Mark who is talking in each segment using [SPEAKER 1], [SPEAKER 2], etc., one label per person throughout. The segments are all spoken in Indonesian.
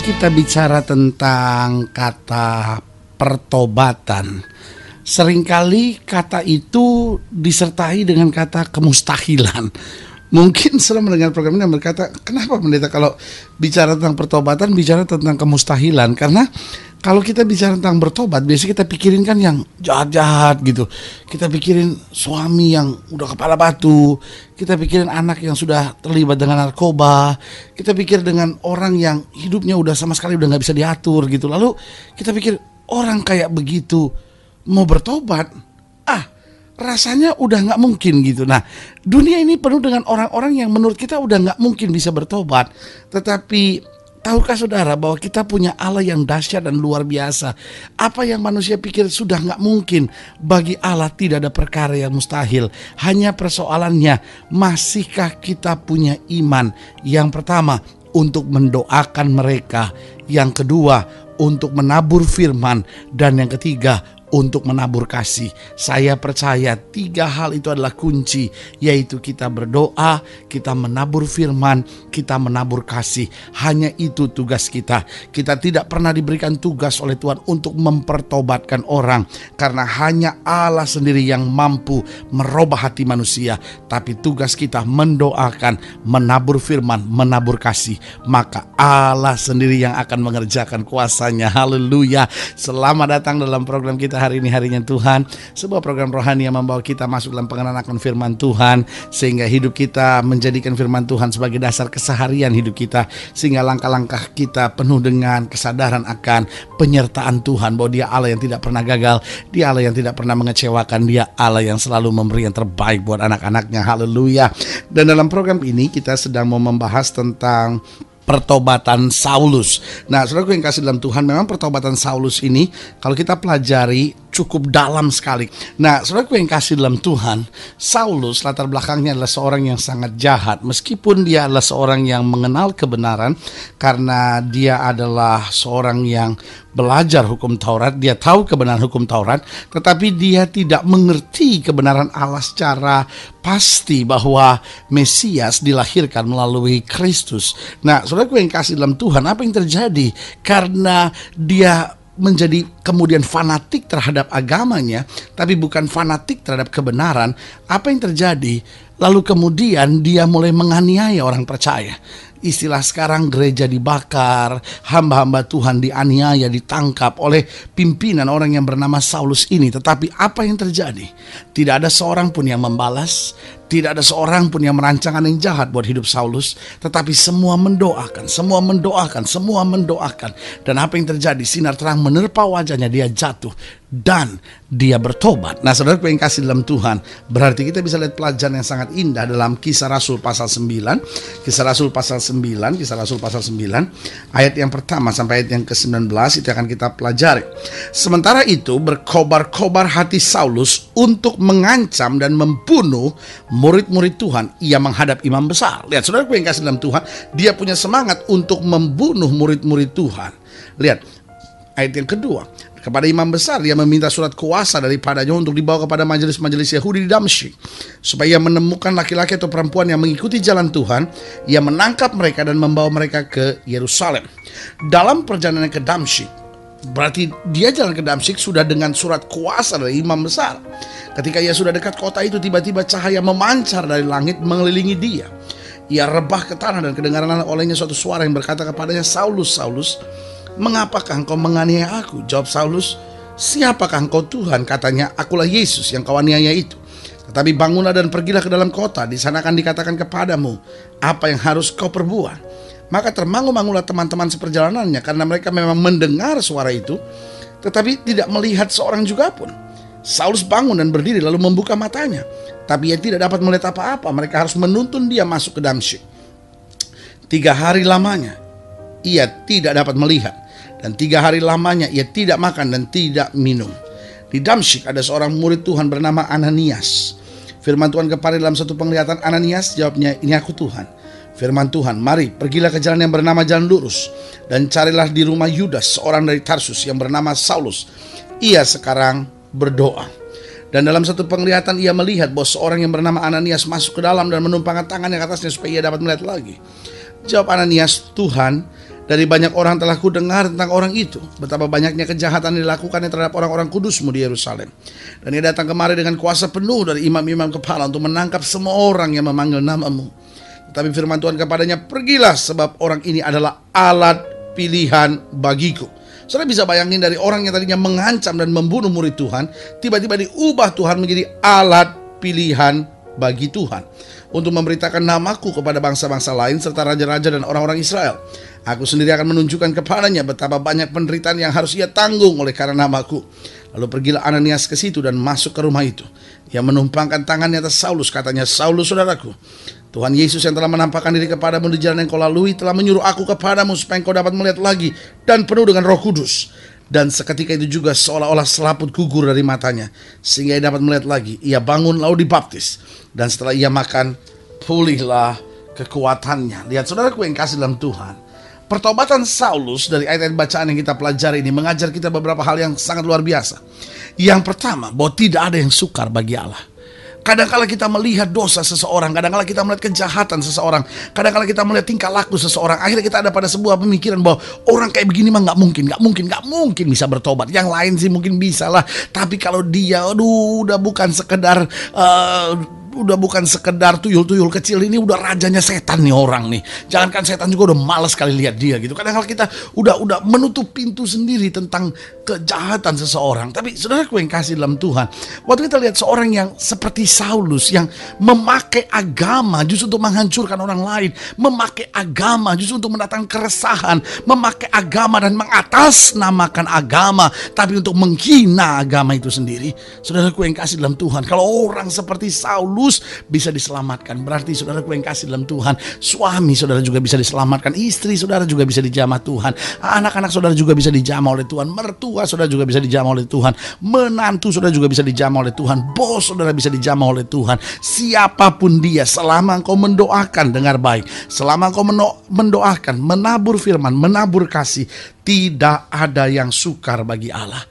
[SPEAKER 1] kita bicara tentang kata pertobatan, seringkali kata itu disertai dengan kata kemustahilan. Mungkin setelah mendengar program ini berkata, kenapa pendeta kalau bicara tentang pertobatan bicara tentang kemustahilan? Karena kalau kita bicara tentang bertobat, biasanya kita pikirin kan yang jahat-jahat gitu. Kita pikirin suami yang udah kepala batu. Kita pikirin anak yang sudah terlibat dengan narkoba. Kita pikir dengan orang yang hidupnya udah sama sekali udah gak bisa diatur gitu. Lalu kita pikir orang kayak begitu mau bertobat, rasanya udah gak mungkin gitu. Nah, dunia ini penuh dengan orang-orang yang menurut kita udah gak mungkin bisa bertobat. Tetapi tahukah saudara bahwa kita punya Allah yang dahsyat dan luar biasa? Apa yang manusia pikir sudah gak mungkin, bagi Allah tidak ada perkara yang mustahil. Hanya persoalannya, masihkah kita punya iman? Yang pertama, untuk mendoakan mereka. Yang kedua, untuk menabur firman. Dan yang ketiga, untuk menabur kasih. Saya percaya 3 hal itu adalah kunci, yaitu kita berdoa, kita menabur firman, kita menabur kasih. Hanya itu tugas kita. Kita tidak pernah diberikan tugas oleh Tuhan untuk mempertobatkan orang, karena hanya Allah sendiri yang mampu merubah hati manusia. Tapi tugas kita mendoakan, menabur firman, menabur kasih. Maka Allah sendiri yang akan mengerjakan kuasanya. Haleluya. Selamat datang dalam program kita hari ini, Harinya Tuhan, sebuah program rohani yang membawa kita masuk dalam pengenalan akan firman Tuhan, sehingga hidup kita menjadikan firman Tuhan sebagai dasar keseharian hidup kita, sehingga langkah-langkah kita penuh dengan kesadaran akan penyertaan Tuhan, bahwa Dia Allah yang tidak pernah gagal, Dia Allah yang tidak pernah mengecewakan, Dia Allah yang selalu memberi yang terbaik buat anak-anaknya. Haleluya. Dan dalam program ini kita sedang mau membahas tentang pertobatan Saulus. Nah, saudaraku yang kasih dalam Tuhan, memang pertobatan Saulus ini kalau kita pelajari cukup dalam sekali. Nah, saudaraku yang kasih dalam Tuhan, Saulus latar belakangnya adalah seorang yang sangat jahat. Meskipun dia adalah seorang yang mengenal kebenaran, karena dia adalah seorang yang belajar hukum Taurat, dia tahu kebenaran hukum Taurat, tetapi dia tidak mengerti kebenaran Allah secara pasti bahwa Mesias dilahirkan melalui Kristus. Nah, saudaraku yang kasih dalam Tuhan, apa yang terjadi? Karena dia menjadi kemudian fanatik terhadap agamanya, tapi bukan fanatik terhadap kebenaran. Apa yang terjadi? Lalu kemudian dia mulai menganiaya orang percaya. Istilah sekarang, gereja dibakar, hamba-hamba Tuhan dianiaya, ditangkap oleh pimpinan orang yang bernama Saulus ini. Tetapi apa yang terjadi? Tidak ada seorang pun yang membalas, tidak ada seorang pun yang merancangkan yang jahat buat hidup Saulus. Tetapi semua mendoakan, semua mendoakan, semua mendoakan. Dan apa yang terjadi? Sinar terang menerpa wajahnya, dia jatuh dan dia bertobat. Nah, saudaraku yang kasih dalam Tuhan, berarti kita bisa lihat pelajaran yang sangat indah dalam Kisah Rasul pasal 9. Kisah Rasul pasal 9, Kisah Rasul pasal 9, ayat yang pertama sampai ayat yang ke-19 itu akan kita pelajari. Sementara itu berkobar-kobar hati Saulus untuk mengancam dan membunuh murid-murid Tuhan. Ia menghadap imam besar. Lihat, saudaraku yang kasih dalam Tuhan, dia punya semangat untuk membunuh murid-murid Tuhan. Lihat ayat yang kedua. Kepada imam besar dia meminta surat kuasa daripadanya untuk dibawa kepada majelis-majelis Yahudi di Damsyik, supaya menemukan laki-laki atau perempuan yang mengikuti jalan Tuhan. Ia menangkap mereka dan membawa mereka ke Yerusalem. Dalam perjalanan ke Damsyik, berarti dia jalan ke Damsyik sudah dengan surat kuasa dari imam besar. Ketika ia sudah dekat kota itu, tiba-tiba cahaya memancar dari langit mengelilingi dia. Ia rebah ke tanah dan kedengaran olehnya suatu suara yang berkata kepadanya, "Saulus, Saulus, mengapakah engkau menganiaya aku?" Jawab Saulus, "Siapakah engkau Tuhan?" Katanya, "Akulah Yesus yang kau aniaya itu. Tetapi bangunlah dan pergilah ke dalam kota. Di sana akan dikatakan kepadamu apa yang harus kau perbuat." Maka termangu-mangulah teman-teman seperjalanannya, karena mereka memang mendengar suara itu, tetapi tidak melihat seorang juga pun. Saulus bangun dan berdiri lalu membuka matanya, tapi ia tidak dapat melihat apa-apa. Mereka harus menuntun dia masuk ke Damsyik. 3 hari lamanya ia tidak dapat melihat, dan 3 hari lamanya ia tidak makan dan tidak minum. Di Damsyik ada seorang murid Tuhan bernama Ananias. Firman Tuhan kepada dalam satu penglihatan, "Ananias," jawabnya, "Ini aku Tuhan." Firman Tuhan, "Mari, pergilah ke jalan yang bernama Jalan Lurus, dan carilah di rumah Yudas, seorang dari Tarsus yang bernama Saulus. Ia sekarang berdoa." Dan dalam satu penglihatan ia melihat bahwa seorang yang bernama Ananias masuk ke dalam dan menumpangkan tangannya ke atasnya supaya ia dapat melihat lagi. Jawab Ananias, "Tuhan, Dari banyak orang telah kudengar tentang orang itu, betapa banyaknya kejahatan yang dilakukannya terhadap orang-orang kudusmu di Yerusalem. Dan ia datang kemari dengan kuasa penuh dari imam-imam kepala untuk menangkap semua orang yang memanggil namamu. Tetapi firman Tuhan kepadanya, pergilah, sebab orang ini adalah alat pilihan bagiku. Saudara bisa bayangin, dari orang yang tadinya mengancam dan membunuh murid Tuhan, tiba-tiba diubah Tuhan menjadi alat pilihan bagi Tuhan untuk memberitakan namaku kepada bangsa-bangsa lain serta raja-raja dan orang-orang Israel. Aku sendiri akan menunjukkan kepadanya betapa banyak penderitaan yang harus ia tanggung oleh karena namaku. Lalu pergilah Ananias ke situ dan masuk ke rumah itu. Ia menumpangkan tangannya atas Saulus, katanya, Saulus saudaraku, Tuhan Yesus yang telah menampakkan diri kepadamu di jalan yang kau lalui telah menyuruh aku kepadamu supaya engkau dapat melihat lagi dan penuh dengan Roh Kudus. Dan seketika itu juga seolah-olah selaput gugur dari matanya, sehingga ia dapat melihat lagi. Ia bangun lalu dibaptis, dan setelah ia makan, pulihlah kekuatannya. Lihat saudaraku yang kasih dalam Tuhan, pertobatan Saulus dari ayat-ayat bacaan yang kita pelajari ini mengajar kita beberapa hal yang sangat luar biasa. Yang pertama, bahwa tidak ada yang sukar bagi Allah. Kadang-kala kita melihat dosa seseorang, kadang-kala kita melihat kejahatan seseorang, kadang-kala kita melihat tingkah laku seseorang. Akhirnya kita ada pada sebuah pemikiran bahwa orang kayak begini mah nggak mungkin bisa bertobat. Yang lain sih mungkin bisa lah, tapi kalau dia, udah bukan sekedar tuyul-tuyul kecil, ini udah rajanya setan nih orang nih. Jangankan setan juga udah malas sekali lihat dia gitu. Kadang-kadang kita udah menutup pintu sendiri tentang kejahatan seseorang. Tapi saudaraku yang kasih dalam Tuhan, waktu kita lihat seorang yang seperti Saulus yang memakai agama justru untuk menghancurkan orang lain, memakai agama justru untuk mendatangkan keresahan, memakai agama dan mengatasnamakan agama, tapi untuk menghina agama itu sendiri. Saudaraku yang kasih dalam Tuhan, kalau orang seperti Saulus bisa diselamatkan, berarti saudaraku yang kasih dalam Tuhan, suami saudara juga bisa diselamatkan, istri saudara juga bisa dijamah Tuhan, anak-anak saudara juga bisa dijamah oleh Tuhan, mertua saudara juga bisa dijamah oleh Tuhan, menantu saudara juga bisa dijamah oleh Tuhan, bos saudara bisa dijamah oleh Tuhan. Siapapun dia, selama engkau mendoakan dengar baik, selama engkau mendoakan, menabur firman, menabur kasih, tidak ada yang sukar bagi Allah.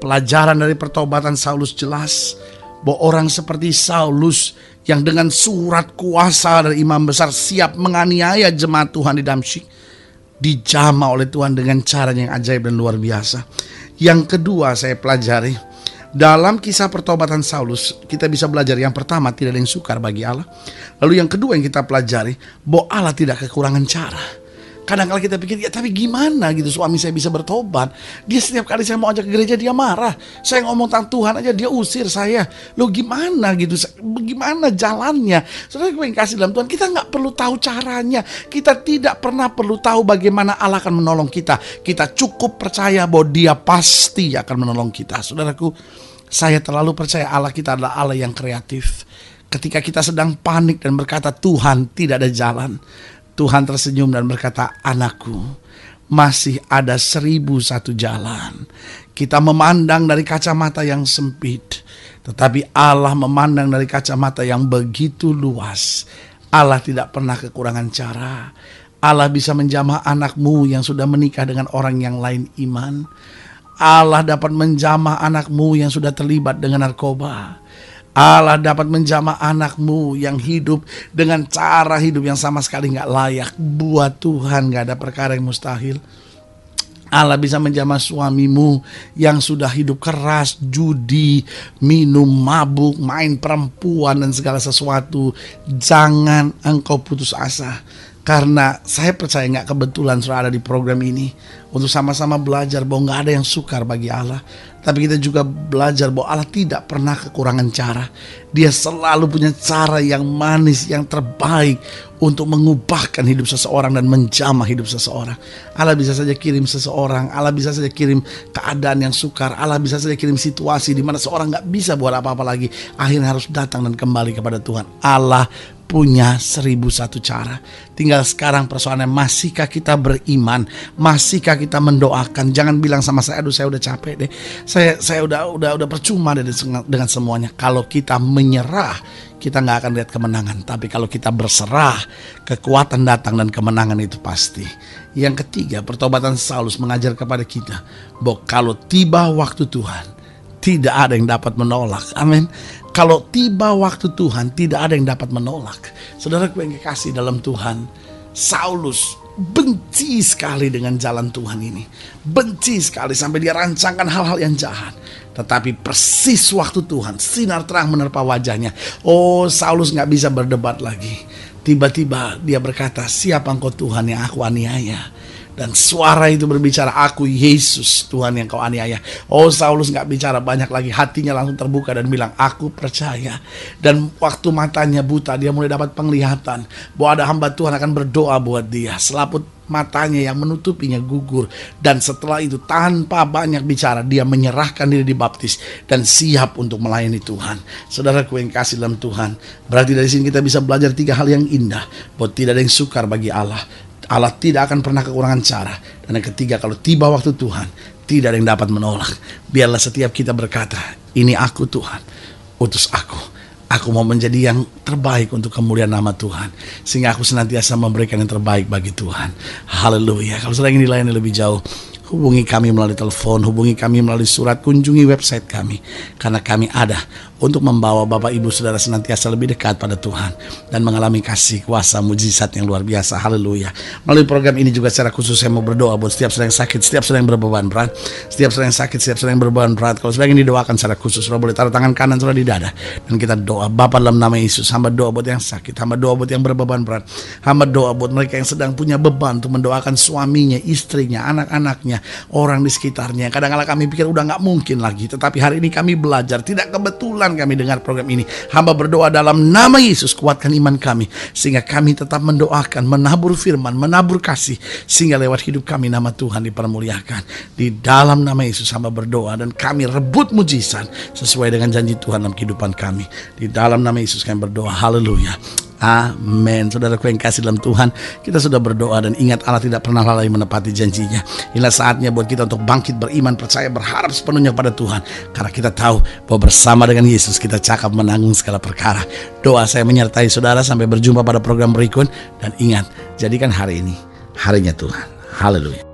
[SPEAKER 1] Pelajaran dari pertobatan Saulus jelas bahwa orang seperti Saulus yang dengan surat kuasa dari imam besar siap menganiaya jemaat Tuhan di Damsyik, dijamah oleh Tuhan dengan cara yang ajaib dan luar biasa. Yang kedua saya pelajari dalam kisah pertobatan Saulus, kita bisa belajar yang pertama, tidak ada yang sukar bagi Allah. Lalu yang kedua yang kita pelajari, bahwa Allah tidak kekurangan cara. Kadang-kadang kita pikir, ya tapi gimana gitu suami saya bisa bertobat? Dia setiap kali saya mau ajak ke gereja dia marah. Saya ngomong tentang Tuhan aja dia usir saya. Loh gimana gitu? Gimana jalannya? Saudara gue yang kasih dalam Tuhan, kita nggak perlu tahu caranya. Kita tidak pernah perlu tahu bagaimana Allah akan menolong kita. Kita cukup percaya bahwa Dia pasti akan menolong kita. Saudaraku, saya terlalu percaya Allah kita adalah Allah yang kreatif. Ketika kita sedang panik dan berkata Tuhan tidak ada jalan, Tuhan tersenyum dan berkata, anakku, masih ada 1001 jalan. Kita memandang dari kacamata yang sempit, tetapi Allah memandang dari kacamata yang begitu luas. Allah tidak pernah kekurangan cara. Allah bisa menjamah anakmu yang sudah menikah dengan orang yang lain iman. Allah dapat menjamah anakmu yang sudah terlibat dengan narkoba. Allah dapat menjamah anakmu yang hidup dengan cara hidup yang sama sekali gak layak. Buat Tuhan gak ada perkara yang mustahil. Allah bisa menjamah suamimu yang sudah hidup keras, judi, minum, mabuk, main perempuan dan segala sesuatu. Jangan engkau putus asa. Karena saya percaya gak kebetulan saudara ada di program ini untuk sama-sama belajar bahwa gak ada yang sukar bagi Allah. Tapi kita juga belajar bahwa Allah tidak pernah kekurangan cara. Dia selalu punya cara yang manis, yang terbaik untuk mengubahkan hidup seseorang dan menjamah hidup seseorang. Allah bisa saja kirim seseorang, Allah bisa saja kirim keadaan yang sukar, Allah bisa saja kirim situasi di mana seorang gak bisa buat apa-apa lagi. Akhirnya harus datang dan kembali kepada Tuhan. Allah punya 1001 cara. Tinggal sekarang persoalannya, masihkah kita beriman? Masihkah kita mendoakan? Jangan bilang sama saya, aduh saya udah capek deh. Saya udah percuma deh dengan semuanya. Kalau kita menyerah, kita nggak akan lihat kemenangan. Tapi kalau kita berserah, kekuatan datang dan kemenangan itu pasti. Yang ketiga, pertobatan Saulus mengajar kepada kita bahwa kalau tiba waktu Tuhan, tidak ada yang dapat menolak. Amin. Kalau tiba waktu Tuhan, tidak ada yang dapat menolak. Saudara yang kekasih dalam Tuhan, Saulus benci sekali dengan jalan Tuhan ini. Benci sekali sampai dia rancangkan hal-hal yang jahat. Tetapi persis waktu Tuhan, sinar terang menerpa wajahnya. Oh, Saulus gak bisa berdebat lagi. Tiba-tiba dia berkata, siapa engkau Tuhan yang aku aniaya? Dan suara itu berbicara, aku Yesus Tuhan yang kau aniaya. Oh, Saulus gak bicara banyak lagi. Hatinya langsung terbuka dan bilang, aku percaya. Dan waktu matanya buta, dia mulai dapat penglihatan bahwa ada hamba Tuhan akan berdoa buat dia. Selaput matanya yang menutupinya gugur. Dan setelah itu tanpa banyak bicara, dia menyerahkan diri dibaptis dan siap untuk melayani Tuhan. Saudaraku yang kasih dalam Tuhan, berarti dari sini kita bisa belajar 3 hal yang indah, bahwa tidak ada yang sukar bagi Allah. Allah tidak akan pernah kekurangan cara. Dan yang ketiga, kalau tiba waktu Tuhan, tidak ada yang dapat menolak. Biarlah setiap kita berkata, ini aku Tuhan, utus aku. Aku mau menjadi yang terbaik untuk kemuliaan nama Tuhan. Sehingga aku senantiasa memberikan yang terbaik bagi Tuhan. Haleluya. Kalau saudara ingin dilayani lebih jauh, hubungi kami melalui telepon, hubungi kami melalui surat, kunjungi website kami. Karena kami ada untuk membawa Bapak Ibu Saudara senantiasa lebih dekat pada Tuhan dan mengalami kasih kuasa mujizat yang luar biasa. Haleluya. Melalui program ini juga secara khusus saya mau berdoa buat setiap saudara yang sakit, setiap saudara yang berbeban berat, setiap saudara yang sakit, setiap saudara yang berbeban berat. Kalau saudara ingin didoakan secara khusus, saudara boleh taruh tangan kanan saudara di dada dan kita doa. Bapa, dalam nama Yesus, hamba doa buat yang sakit, hamba doa buat yang berbeban berat, hamba doa buat mereka yang sedang punya beban untuk mendoakan suaminya, istrinya, anak-anaknya, orang di sekitarnya. Kadang-kadang kami pikir udah gak mungkin lagi, tetapi hari ini kami belajar, tidak kebetulan kami dengar program ini. Hamba berdoa dalam nama Yesus, kuatkan iman kami sehingga kami tetap mendoakan, menabur firman, menabur kasih, sehingga lewat hidup kami nama Tuhan dipermuliakan. Di dalam nama Yesus hamba berdoa dan kami rebut mujizat sesuai dengan janji Tuhan dalam kehidupan kami. Di dalam nama Yesus kami berdoa. Haleluya. Amin. Saudaraku yang kasih dalam Tuhan, kita sudah berdoa dan ingat Allah tidak pernah lalai menepati janjinya. Inilah saatnya buat kita untuk bangkit beriman, percaya, berharap sepenuhnya pada Tuhan. Karena kita tahu bahwa bersama dengan Yesus kita cakap menanggung segala perkara. Doa saya menyertai saudara sampai berjumpa pada program berikut. Dan ingat, jadikan hari ini harinya Tuhan. Haleluya.